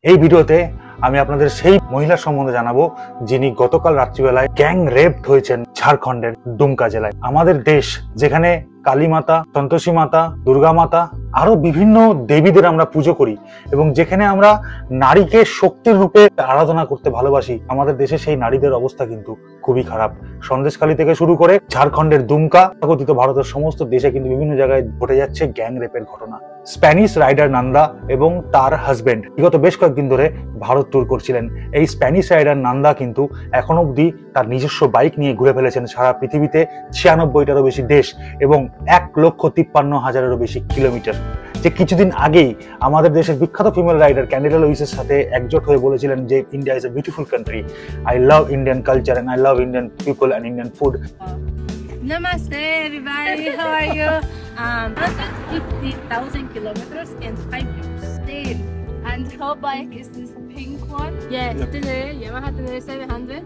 এই ভিডিওতে আমি আপনাদের সেই মহিলা সম্বন্ধে জানাবো যিনি গতকাল রাত্রিবেলায় গ্যাং রেপড হয়েছেন ঝাড়খণ্ডের দুমকা জেলায়। আমাদের দেশ যেখানে কালী মাতা, সন্তোষী মাতা, দুর্গা মাতা আরো বিভিন্ন দেবীদের আমরা পুজো করি এবং যেখানে আমরা নারীকে শক্তির রূপে আরাধনা করতে ভালোবাসি, আমাদের দেশে সেই নারীদের অবস্থা কিন্তু খুবই খারাপ। সন্দেশখালী থেকে শুরু করে ঝাড়খণ্ডের দুমকা গঠিত ভারতের সমস্ত দেশে কিন্তু বিভিন্ন জায়গায় ঘটে যাচ্ছে গ্যাং রেপের ঘটনা। স্প্যানিশ রাইডার নান্দা এবং তার হাজবেন্ড বিগত বেশ কয়েকদিন ধরে ভারত ট্যুর করছিলেন। এই স্প্যানিশ রাইডার নান্দা কিন্তু এখনো অবধি তার নিজস্ব বাইক নিয়ে ঘুরে ফেলেছেন সারা পৃথিবীতে 96টারও বেশি দেশ এবং 1,53,000-এরও বেশি কিলোমিটার। যে কিছুদিন আগেই আমাদের দেশের বিখ্যাত ফিমেল রাইডার ক্যান্ডিডা লুইসের সাথে একজোট হয়ে বলেছিলেন যে India is a beautiful country, I love Indian culture and I love Indian people and Indian food. Namaste everybody, how are you? 150,000 kilometers in 5 years. Same. And her bike is this pink one? Yes, today Yamaha 700.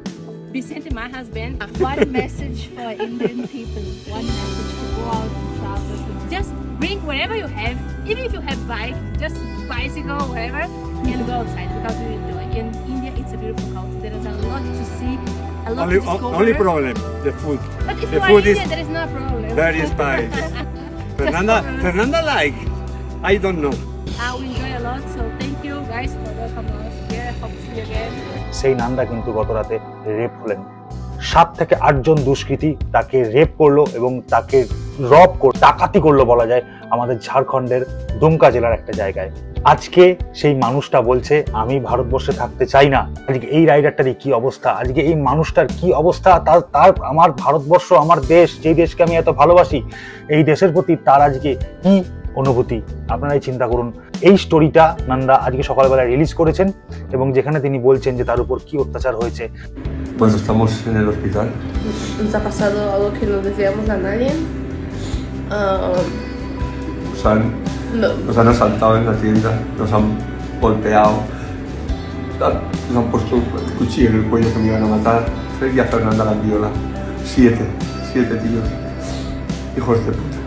Recently my husband, one message for Indian people, one message to go out and travel. Just bring whatever you have, even if you have bike, just bicycle, whatever, and go outside because we enjoy. In India, it's a beautiful culture. There is a lot to see, a lot to discover. Only problem, the food. But if The you are food in is India, there is no problem. very spicy. Fernanda like, I don't know. We enjoy a lot, so thank you guys for welcoming us here. Hope to see you again. সেই নান্দা কিন্তু গত রাতে rape হলেন। 7 থেকে 8 জন দুষ্কৃতী তাকে rape করলো এবং তাকে রব করে ডাকাতি করলো বলা যায় আমাদের ঝাড়খণ্ডের দুমকা জেলার একটা জায়গায়। আজকে সেই মানুষটা বলছে আমি ভারতবর্ষে থাকতে চাই না। আজকে এই রাইডারটারই কি অবস্থা, আজকে এই মানুষটার কি অবস্থা, তার আমার ভারতবর্ষ, আমার দেশ, যেই দেশকে আমি এত ভালোবাসি, এই দেশের প্রতি তার আজকে কি অনুভূতি আপনারাই চিন্তা করুন। এই স্টোরিটা নন্দা আজকে সকালবেলা রিলিজ করেছেন এবং যেখানে তিনি বলছেন যে তার উপর কি অত্যাচার হয়েছে। Pues estamos en el hospital. Nos ha pasado algo que no deseamos a nadie. Nos han asaltado en la tienda, nos han golpeado, nos han puesto el cuchillo en el cuello que me iban a matar. Fred y a Fernanda la viola. 7 tíos, hijos de puta.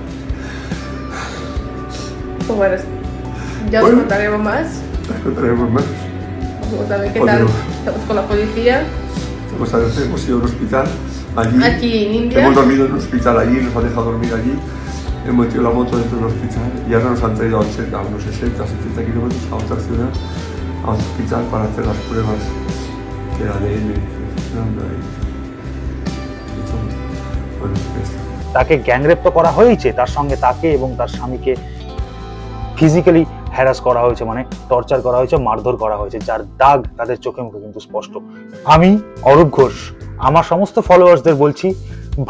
Pues bueno, ya os contaremos más. Contaremos más. Vamos a ver qué tal estamos con la policía. Hemos ido a un hospital allí. Aquí en India. Hemos dormido en un hospital allí, nos han dejado dormir allí. Hemos metido la moto dentro del hospital y ahora nos han traído a unos 60-70 kilómetros a otra ciudad, a un hospital para hacer las pruebas del ADN. Bueno, esto. তাকে gang rape তো করা হয়েছে, তার সঙ্গে তাকে এবং তার স্বামীকে ফিজিক্যালি হ্যারাস করা হয়েছে, মানে টর্চার করা হয়েছে, মারধর করা হয়েছে, যার দাগ তাদের চোখে মুখে কিন্তু স্পষ্ট। আমি অরূপ ঘোষ আমার সমস্ত ফলোয়ার্সদের বলছি,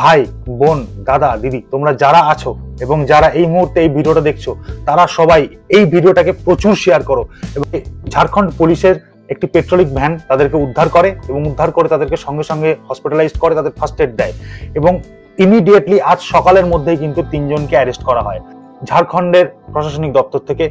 ভাই, বোন, দাদা, দিদি, তোমরা যারা আছো এবং যারা এই মুহূর্তে এই ভিডিওটা দেখছো, তারা সবাই এই ভিডিওটাকে প্রচুর শেয়ার করো। এবং ঝাড়খণ্ড পুলিশের একটি পেট্রোলিক ভ্যান তাদেরকে উদ্ধার করে এবং উদ্ধার করে তাদেরকে সঙ্গে সঙ্গে হসপিটালাইজড করে, তাদের ফার্স্ট এড দেয় এবং ইমিডিয়েটলি আজ সকালের মধ্যেই কিন্তু 3 জনকে অ্যারেস্ট করা হয়। ঝাড়খণ্ডের প্রশাসনিক দপ্তর থেকে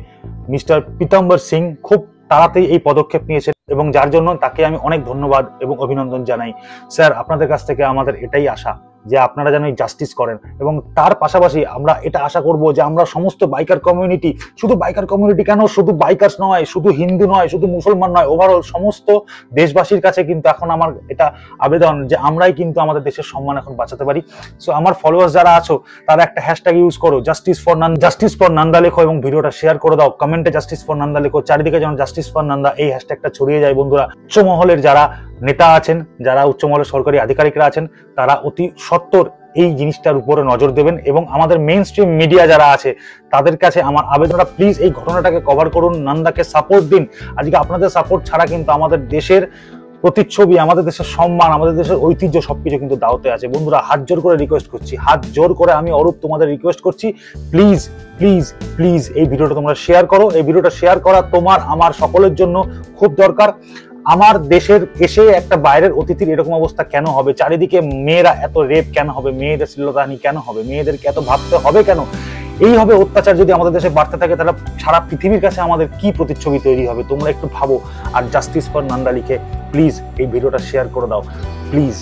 মিস্টার পিতাম্বর সিং খুব তাড়াতাড়ি এই পদক্ষেপ নিয়েছেন এবং যার জন্য তাকে আমি অনেক ধন্যবাদ এবং অভিনন্দন জানাই। স্যার, আপনাদের কাছ থেকে আমাদের এটাই আশা যে আপনারা যেন জাস্টিস করেন এবং তার পাশাপাশি আমরা এটা আশা করব যে আমরা সমস্ত বাইকার কমিউনিটি, শুধু বাইকার কমিউনিটি কেন, শুধু বাইকার্স নয়, শুধু হিন্দু নয়, শুধু মুসলমান নয়, ওভারঅল সমস্ত দেশবাসীর কাছে কিন্তু এখন আমার এটা আবেদন যে আমরাই কিন্তু আমাদের দেশের সম্মান এখন বাঁচাতে পারি। সো আমার ফলোয়ার্স যারা আছো তারা একটা হ্যাশট্যাগ ইউজ করো, জাস্টিস ফর নান্দা লেখো এবং ভিডিওটা শেয়ার করে দাও, কমেন্টে জাস্টিস ফর নান্দা লেখো, চারিদিকে যেন জাস্টিস ফর নান্দা এই হ্যাশট্যাগটা ছড়িয়ে যায়। বন্ধুরা, উচ্চমহলের যারা নেতা আছেন, যারা উচ্চমহলের সরকারি আধিকারিকরা আছেন, তারা অতি সত্বর এই জিনিসটার উপরে নজর দেবেন এবং আমাদের মেইন স্ট্রিম মিডিয়া যারা আছে তাদের কাছে আমার আবেদনটা, প্লিজ এই ঘটনাটাকে কভার করুন, নন্দাকে সাপোর্ট দিন। আজকে আপনাদের সাপোর্ট ছাড়া কিন্তু আমাদের দেশের প্রতিচ্ছবি, আমাদের দেশের সম্মান, আমাদের দেশের ঐতিহ্য সবকিছু কিন্তু দাওতে আছে। বন্ধুরা, হাত জোর করে রিকোয়েস্ট করছি, হাত জোর করে আমি অরূপ তোমাদের রিকোয়েস্ট করছি, প্লিজ প্লিজ প্লিজ এই ভিডিওটা তোমরা শেয়ার করো। এই ভিডিওটা শেয়ার করা তোমার আমার সকলের জন্য খুব দরকার। আমার দেশের এসে একটা বাইরের অতিথির এরকম অবস্থা কেন হবে? চারিদিকে মেয়েরা এত রেপ কেন হবে? মেয়েদের শ্লীলতাহানি কেন হবে? মেয়েদেরকে এত ভাবতে হবে কেন? এইভাবে অত্যাচার যদি আমাদের দেশে বাড়তে থাকে তাহলে সারা পৃথিবীর কাছে আমাদের কি প্রতিচ্ছবি তৈরি হবে? তোমরা একটু ভাবো আর জাস্টিস ফর নান্দা লিখে প্লিজ এই ভিডিওটা শেয়ার করে দাও, প্লিজ।